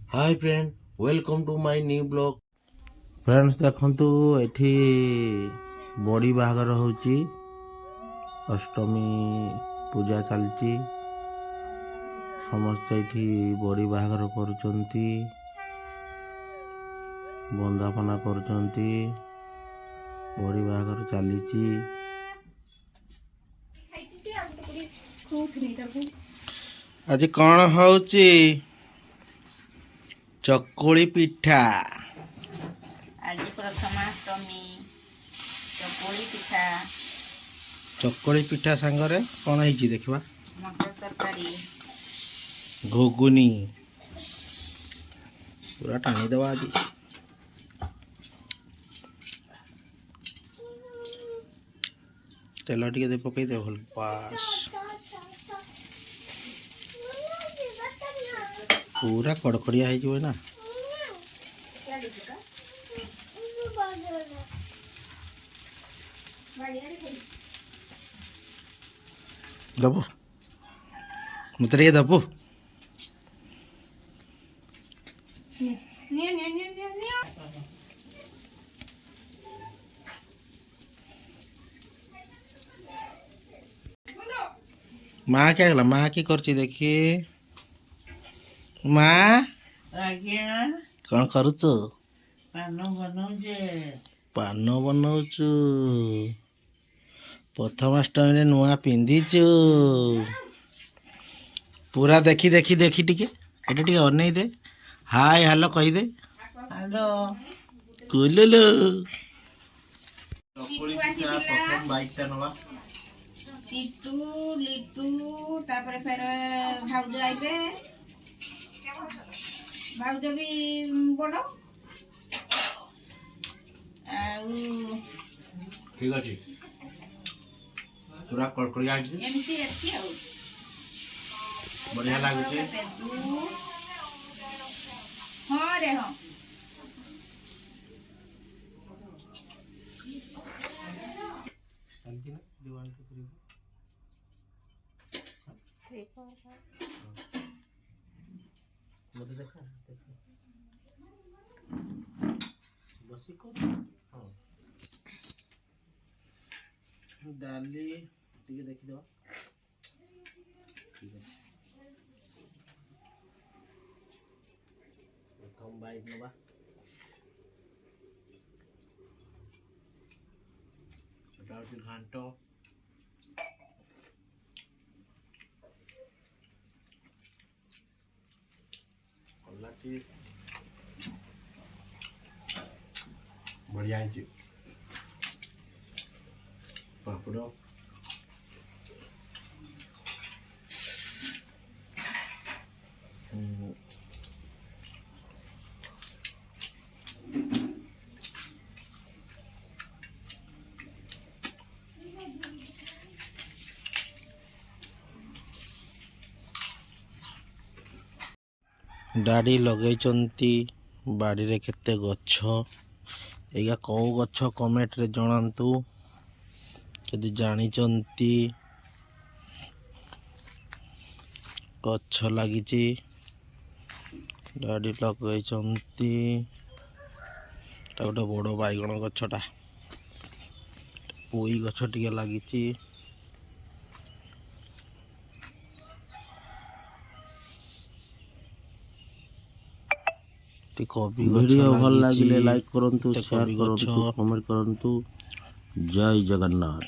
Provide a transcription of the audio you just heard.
Hi friend, welcome to my new blog. Friends देखंतु एठी बड़ी बाहागर होची, अष्टमी पूजा चलची। समस्त एठी बड़ी बाहागर करूचंती, बंदापना करूचंती, बड़ी बाहागर चलीची। आज कौन होची? चकुली पिठा। आज प्रथमाष्टमी चकुली पिठा। चकुली पिठा सांगरे कौन है देखा? मटर तरकारी, घुगुनी पूरा टाणी दवा आज। तेल टे दे पकई दे भल पास पूरा कड़कड़िया हो ना। दबो मत ये दबो। माँ क्या गला? माँ की करची देखिए। माँ कौन करुच? पान बनाऊचु। प्रथमाष्टमी नुआ पिंधिचु। पूरा देखी देखी देखी टिके एटा टिके अनै दे। हाय हेलो कहि दे। हेलो कुलुलु चकुली पिठा प्रथम बाइकटा नवा। टीटू लिटू तापर फेर भाउज आइबे। भाउज भी बड़ ठीक अछि। पूरा कड़कड़िया एमती एती आ बढ़िया लागुचे। हाँ रे हाँ चलती ना दीवान के करीब। मत देखा देखा बसी को। हाँ डाली टिके देखि दो। ठीक है प्रथम बाइक नवा। एटा होची घांटो। कल्लाची बढ़िया है। पापड़ डाड़ी लगेचंती बाड़ी रे केते गच्छ एगा कौ गच्छ कमेंट रे जणांतु यदि जानी चंती। गच्छ लागिची डाड़ी लगेचंती। ता गोटे बड़ बाइगण गच्छटा पोई गच्छ टिके लागिची। वीडियो भल लगे लाइक करंतु, शेयर करंतु, कमेंट करंतु। जय जगन्नाथ।